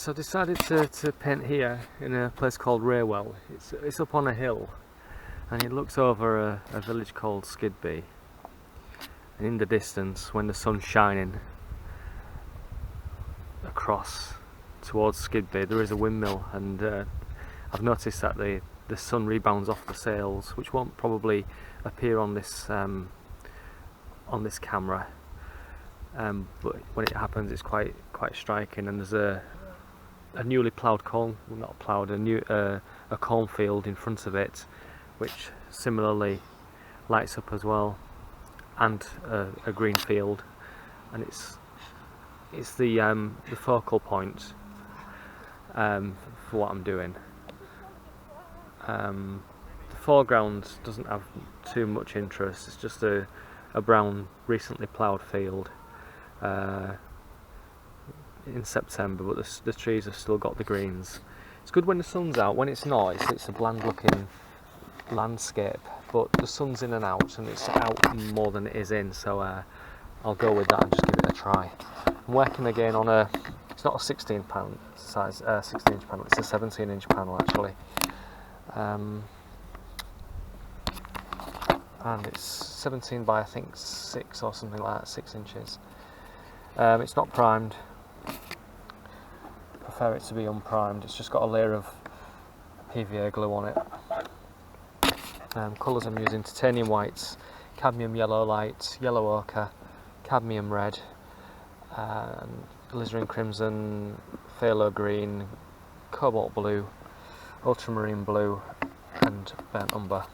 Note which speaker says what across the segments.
Speaker 1: So I decided to paint here in a place called Raywell. It's up on a hill and it looks over a village called Skidby, and in the distance, when the sun's shining across towards Skidby, there is a windmill, and I've noticed that the sun rebounds off the sails, which won't probably appear on this camera, but when it happens it's quite striking. And there's a newly ploughed corn, well, not ploughed, a cornfield in front of it, which similarly lights up as well, and a green field, and it's the focal point for what I'm doing. The foreground doesn't have too much interest. It's just a brown, recently ploughed field in September, but the trees have still got the greens. It's good when the sun's out. When it's not, it's a bland looking landscape, but the sun's in and out, and it's out more than it is in, so I'll go with that and just give it a try. I'm working again on it's not a 16 panel size, 16-inch panel, it's a 17-inch panel actually, and it's 17 by I think 6 or something like that, 6 inches. It's not primed. I prefer it to be unprimed. It's just got a layer of PVA glue on it. Colours I'm using: titanium whites, cadmium yellow light, yellow ochre, cadmium red, alizarin crimson, phthalo green, cobalt blue, ultramarine blue, and burnt umber.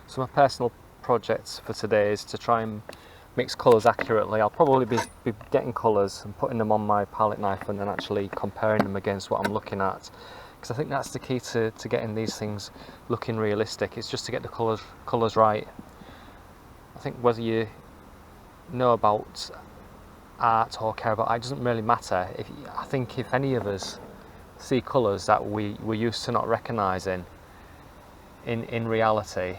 Speaker 1: So my personal project for today is to try and mix colours accurately. I'll probably be getting colours and putting them on my palette knife and then actually comparing them against what I'm looking at, because I think that's the key to getting these things looking realistic. It's just to get the colours right. I think whether you know about art or care about art, it doesn't really matter. I think if any of us see colours that we're used to not recognising in reality,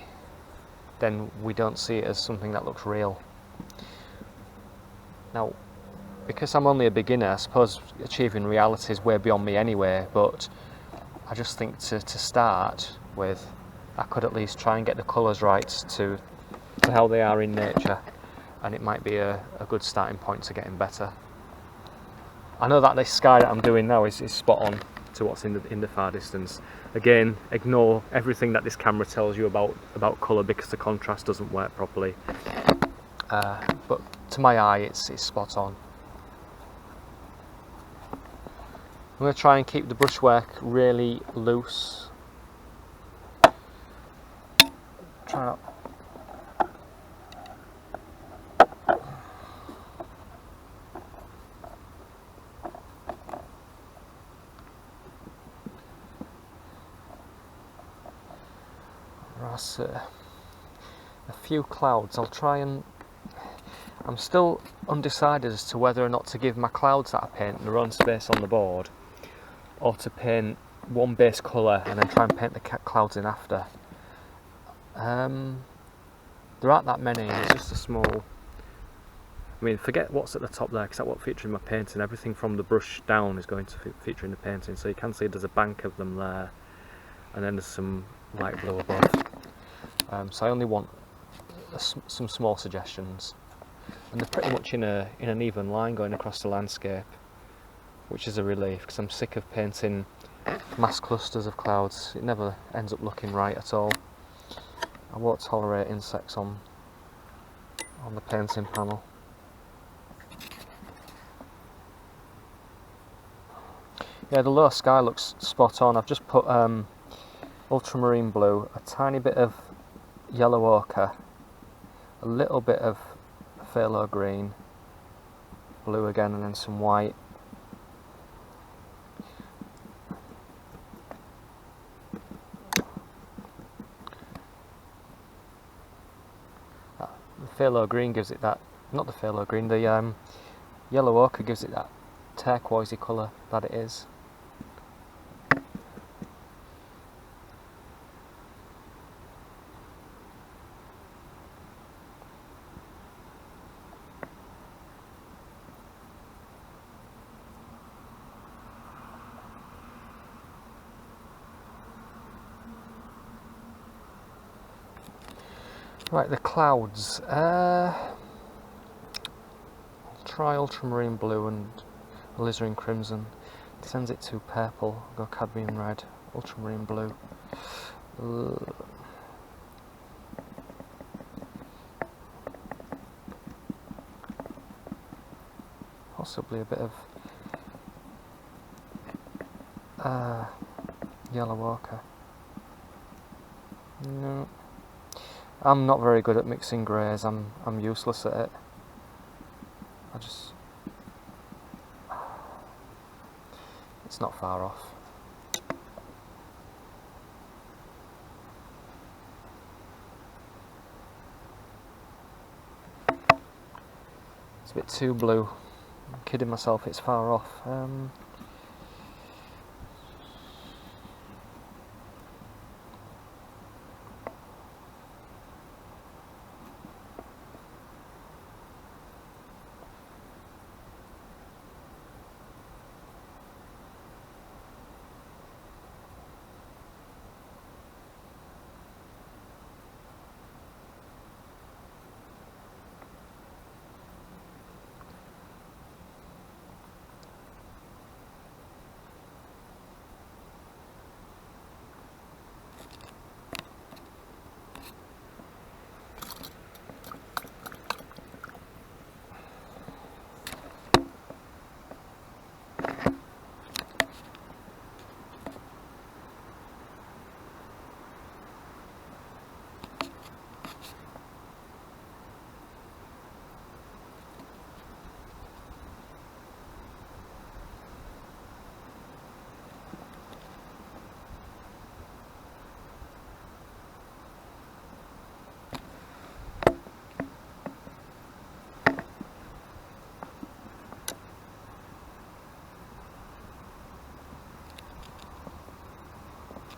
Speaker 1: then we don't see it as something that looks real. Now, because I'm only a beginner, I suppose achieving reality is way beyond me anyway, but I just think to start with, I could at least try and get the colours right to how they are in nature, and it might be a good starting point to getting better. I know that this sky that I'm doing now is spot on to what's in the far distance. Again, ignore everything that this camera tells you about colour, because the contrast doesn't work properly. But to my eye, it's spot on. I'm going to try and keep the brushwork really loose. Try not. A few clouds. I'll try and. I'm still undecided as to whether or not to give my clouds that I paint their own space on the board, or to paint one base colour and then try and paint the clouds in after. There aren't that many. It's just a small. I mean, forget what's at the top there, because that won't feature in my painting. Everything from the brush down is going to feature in the painting. So you can see there's a bank of them there, and then there's some light blue above. So I only want some small suggestions, and they're pretty much in an even line going across the landscape, which is a relief, because I'm sick of painting mass clusters of clouds. It never ends up looking right at all. I won't tolerate insects on the painting panel. Yeah, the low sky looks spot on. I've just put ultramarine blue, a tiny bit of yellow ochre, a little bit of phthalo green, blue again, and then some white. The phthalo green gives it that, not the phthalo green, the yellow ochre gives it that turquoisey colour that it is. Right, the clouds. I'll try ultramarine blue and alizarin crimson. Sends it to purple. Go cadmium red, ultramarine blue. Possibly a bit of yellow ochre. No. I'm not very good at mixing greys. I'm useless at it. It's not far off. It's a bit too blue. I'm kidding myself, it's far off.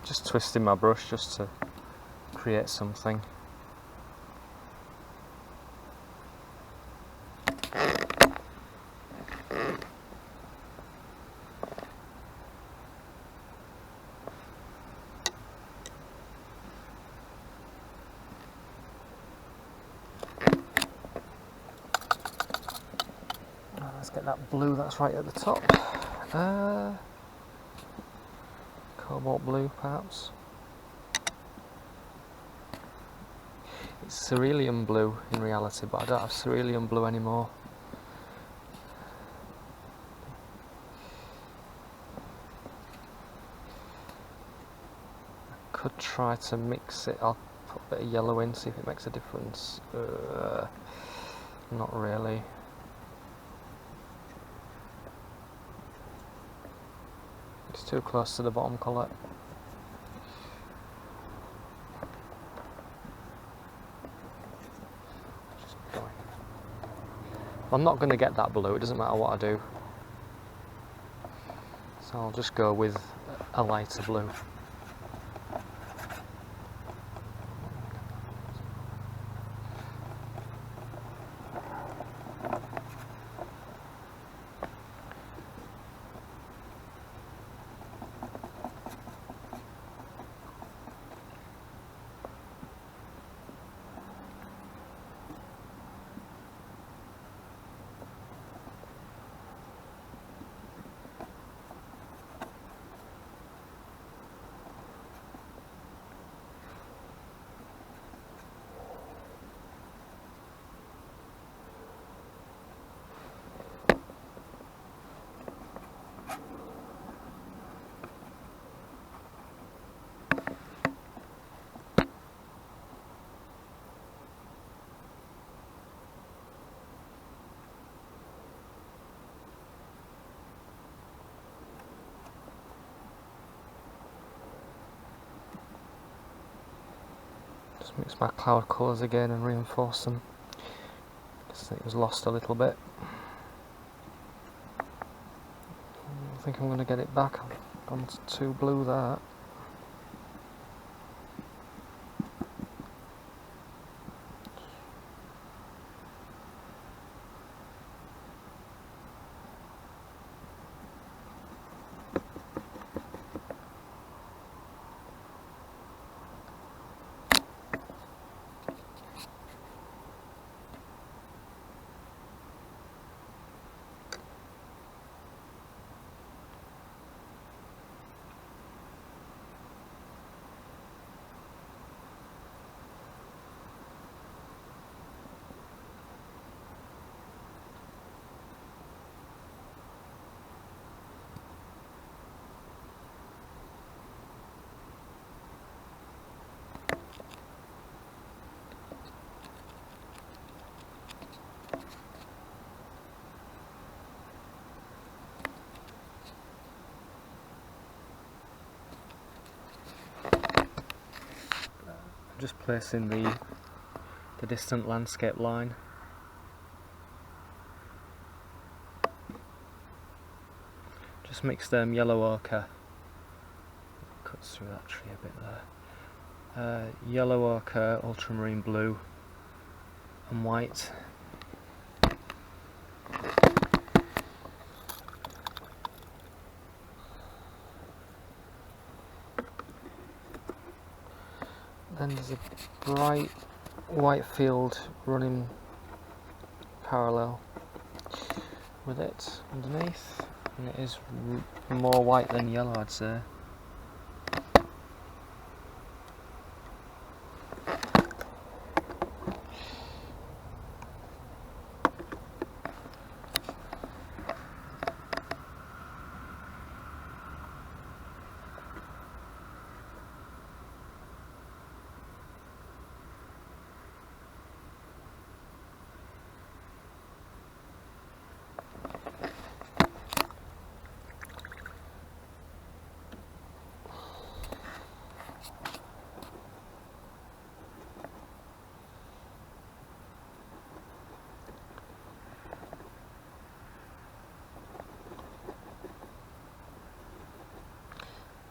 Speaker 1: Just twisting my brush just to create something. Let's get that blue that's right at the top. Cobalt blue, perhaps. It's cerulean blue in reality, but I don't have cerulean blue anymore. I could try to mix it. I'll put a bit of yellow in, see if it makes a difference. Not really. It's too close to the bottom colour. I'm not going to get that blue, it doesn't matter what I do. So I'll just go with a lighter blue. mix my cloud colours again and reinforce them. Just think it was lost a little bit. I think I'm going to get it back. I've gone too blue there. Just placing the distant landscape line. Just mixed yellow ochre. Cuts through that tree a bit there. Yellow ochre, ultramarine blue, and white. Then there's a bright white field running parallel with it underneath, and it is more white than yellow, I'd say.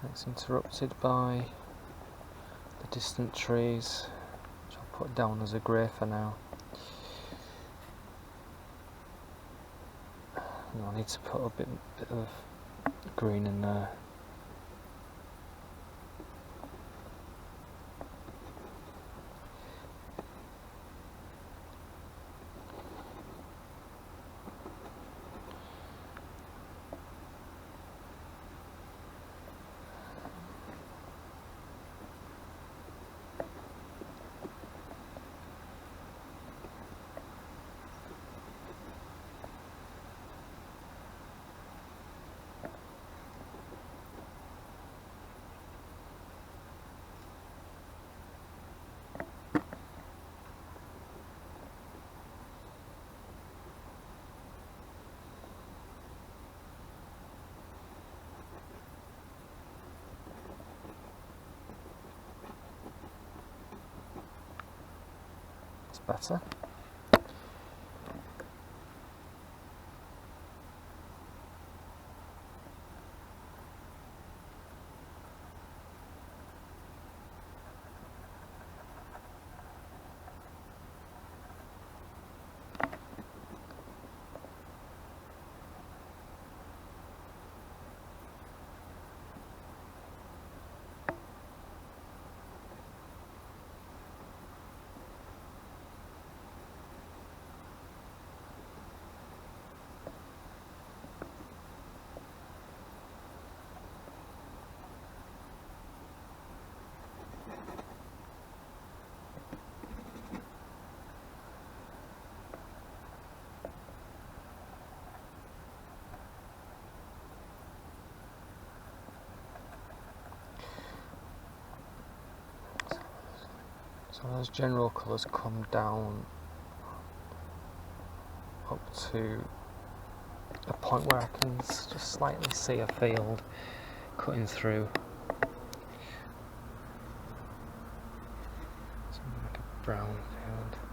Speaker 1: It's interrupted by the distant trees, which I'll put down as a grey for now. And I need to put a bit of green in there. Better. So those general colours come down up to a point where I can just slightly see a field cutting through. So brown field.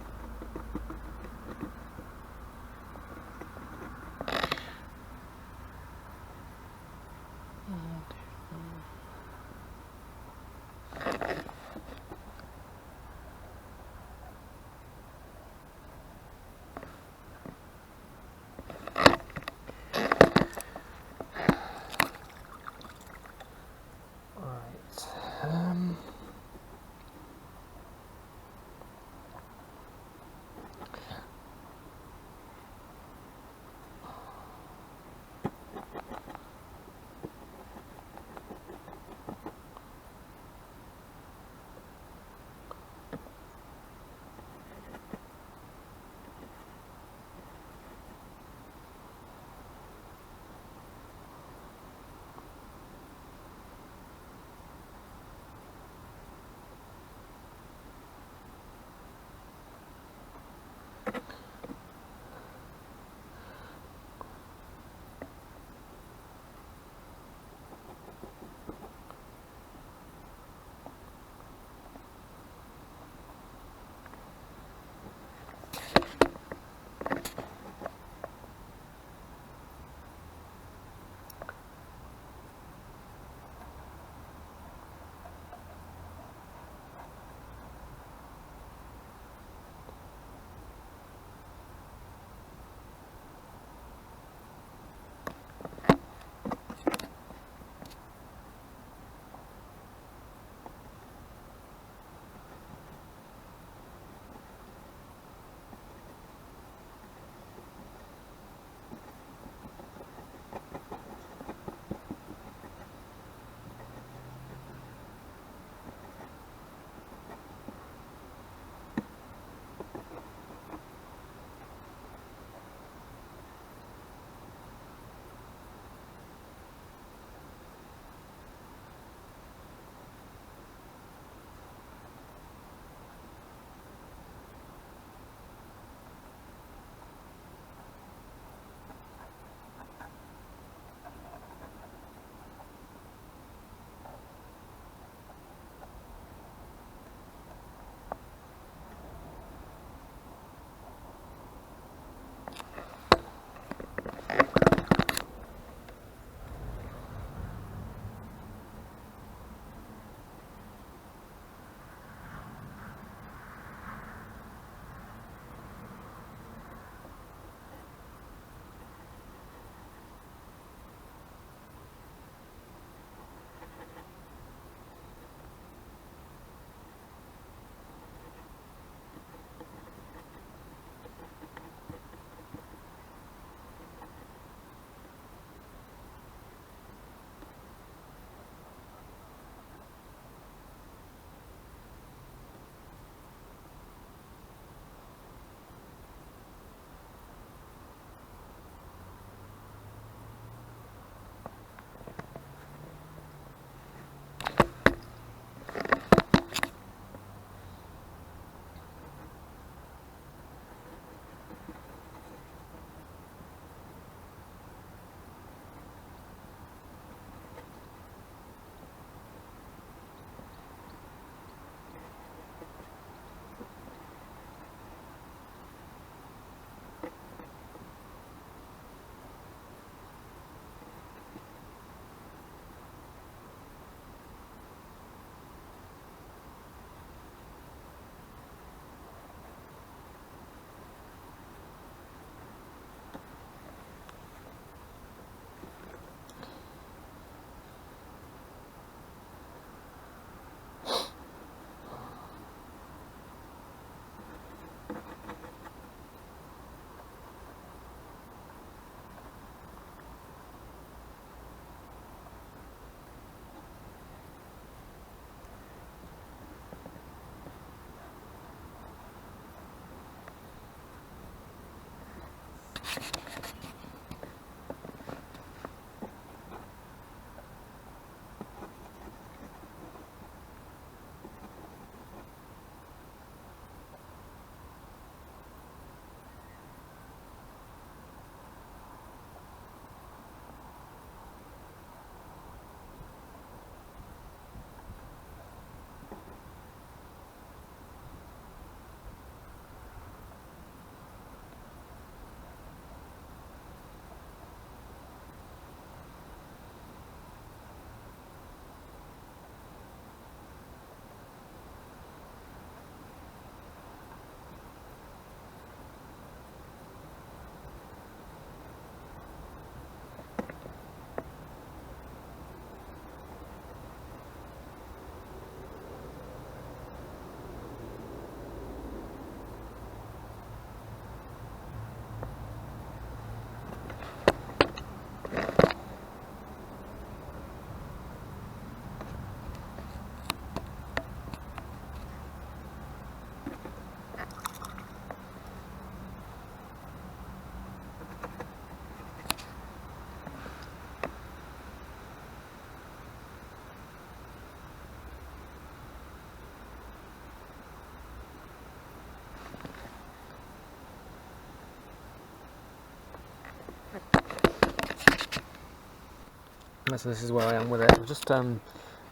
Speaker 1: So this is where I am with it. I've just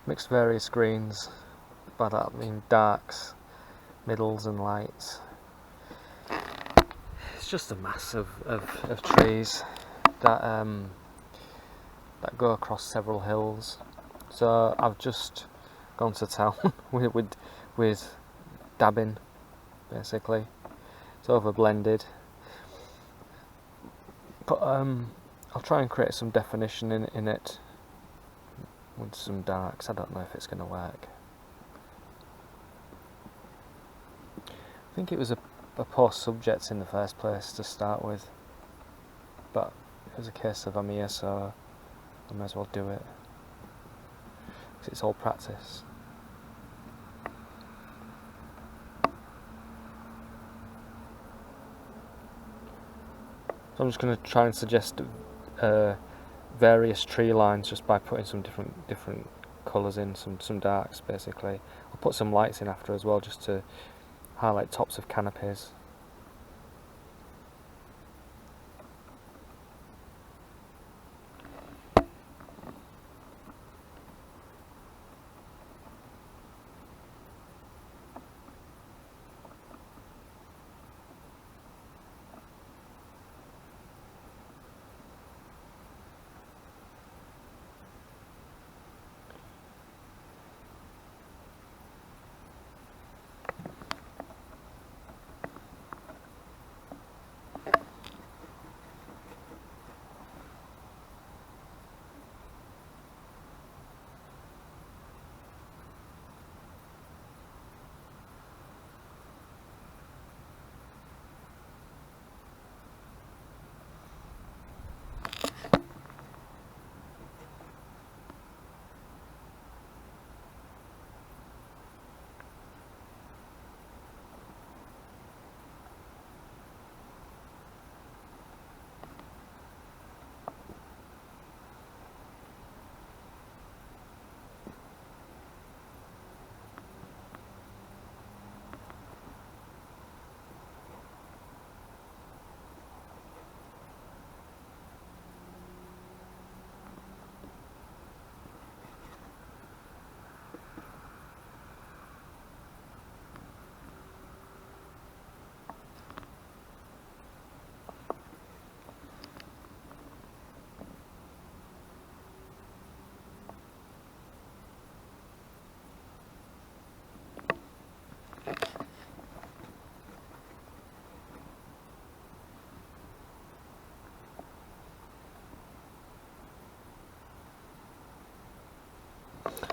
Speaker 1: mixed various greens. By that I mean darks, middles and lights. It's just a mass of trees that that go across several hills. So I've just gone to town with dabbing, basically. It's over blended, but I'll try and create some definition in it with some darks. I don't know if it's going to work. I think it was a poor subject in the first place to start with, but it was a case of I'm here, so I may as well do it, because it's all practice. So I'm just going to try and suggest various tree lines just by putting some different colours in, some darks basically. I'll put some lights in after as well, just to highlight tops of canopies.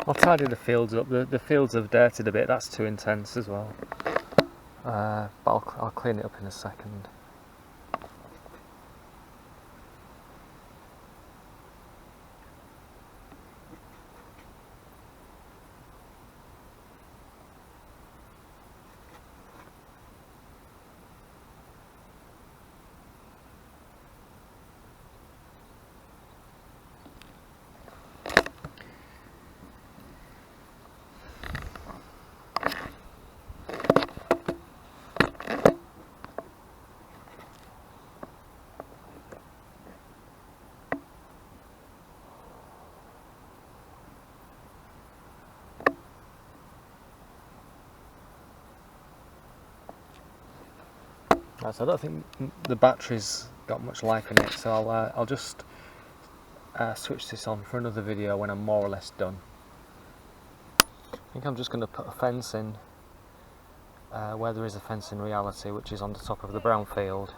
Speaker 1: I'll tidy the fields up. The fields have dirtied a bit. That's too intense as well. But I'll clean it up in a second. Right, so I don't think the battery's got much life in it, so I'll just switch this on for another video when I'm more or less done. I think I'm just going to put a fence in where there is a fence in reality, which is on the top of the brown field.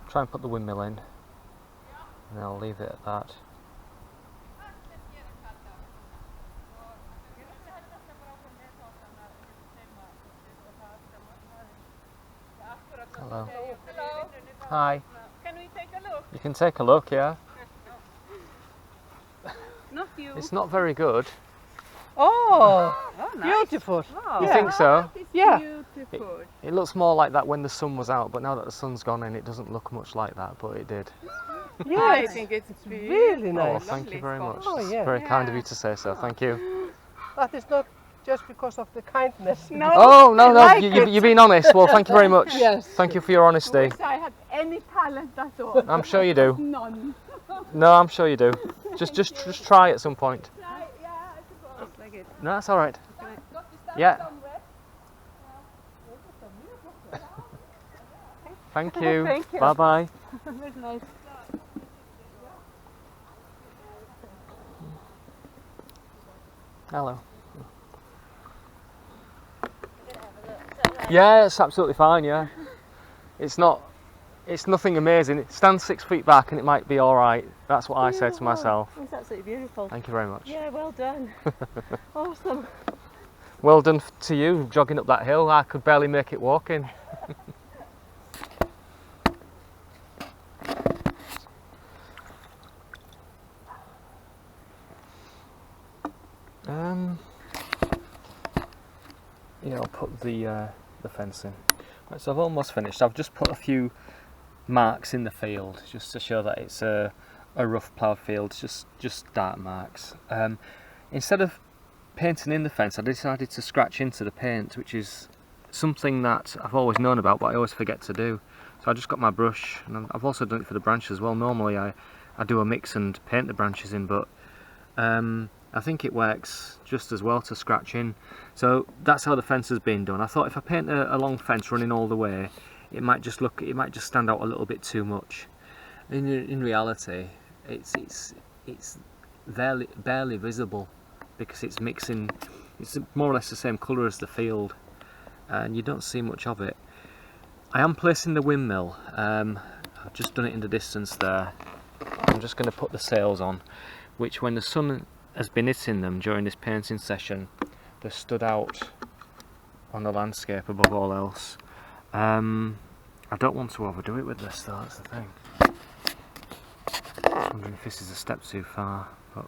Speaker 1: Try and put the windmill in, and I'll leave it at that. Hello.
Speaker 2: Hello.
Speaker 1: Hi.
Speaker 2: Can we take a look?
Speaker 1: You can take a look, yeah.
Speaker 2: Not you.
Speaker 1: It's not very good.
Speaker 3: Oh,
Speaker 2: Oh, nice.
Speaker 3: beautiful.
Speaker 2: Wow.
Speaker 1: You
Speaker 3: Yeah.
Speaker 1: think so?
Speaker 2: It's
Speaker 3: Yeah.
Speaker 2: beautiful.
Speaker 1: It looks more like that when the sun was out, but now that the sun's gone in, it doesn't look much like that, but it did.
Speaker 3: Yeah,
Speaker 2: I
Speaker 3: it's
Speaker 2: think it's
Speaker 3: really
Speaker 1: Oh,
Speaker 3: nice.
Speaker 1: thank you
Speaker 2: Lovely
Speaker 1: very
Speaker 2: spot.
Speaker 1: much.
Speaker 3: Oh,
Speaker 1: It's
Speaker 3: yeah.
Speaker 1: very kind of
Speaker 2: Yeah.
Speaker 1: you to say so. Thank you.
Speaker 3: But it's not just because of the kindness.
Speaker 2: No.
Speaker 1: Oh, no,
Speaker 2: I
Speaker 1: no,
Speaker 2: like
Speaker 1: you've been honest. Well, thank you very much.
Speaker 3: Yes.
Speaker 1: Thank you for your honesty.
Speaker 2: Wish I had any talent at all.
Speaker 1: I'm sure you do.
Speaker 2: None.
Speaker 1: No, I'm sure you do. Just try at some point.
Speaker 2: Try, yeah, I suppose. Like it.
Speaker 1: No, that's all right.
Speaker 2: Got to start
Speaker 1: Yeah.
Speaker 2: somewhere.
Speaker 1: Thank you.
Speaker 2: Thank you.
Speaker 1: Bye bye.
Speaker 2: That's nice.
Speaker 1: Hello. Yeah, it's absolutely fine. Yeah, it's nothing amazing. It stands 6 feet back, and it might be all right. That's what I say to myself.
Speaker 2: It's absolutely beautiful.
Speaker 1: Thank you very much.
Speaker 2: Yeah, well done. Awesome.
Speaker 1: Well done to you, jogging up that hill. I could barely make it walking. Yeah, I'll put the fence in. Right, so I've almost finished. I've just put a few marks in the field just to show that it's a rough ploughed field, just dark marks. Instead of painting in the fence, I decided to scratch into the paint, which is something that I've always known about, but I always forget to do. So I just got my brush, and I've also done it for the branches as well. Normally I do a mix and paint the branches in, but I think it works just as well to scratch in. So that's how the fence has been done. I thought if I paint a long fence running all the way, it might just stand out a little bit too much. In reality, it's barely visible because it's mixing. It's more or less the same colour as the field, and you don't see much of it. I am placing the windmill. I've just done it in the distance there. I'm just going to put the sails on, which when the sun has been hitting them during this painting session, they've stood out on the landscape above all else. I don't want to overdo it with this though, that's the thing. I'm wondering if this is a step too far, but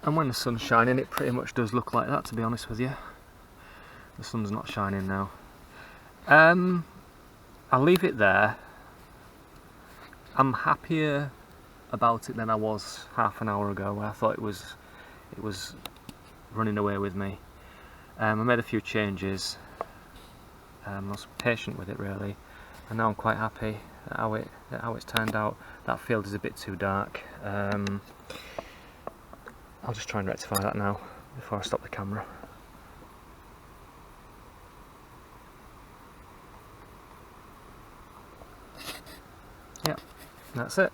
Speaker 1: and when the sun's shining, it pretty much does look like that, to be honest with you. The sun's not shining now. I'll leave it there. I'm happier about it than I was half an hour ago, where I thought it was running away with me. I made a few changes. I was patient with it really, and now I'm quite happy at how it's turned out. That field is a bit too dark. I'll just try and rectify that now before I stop the camera. Yep, that's it.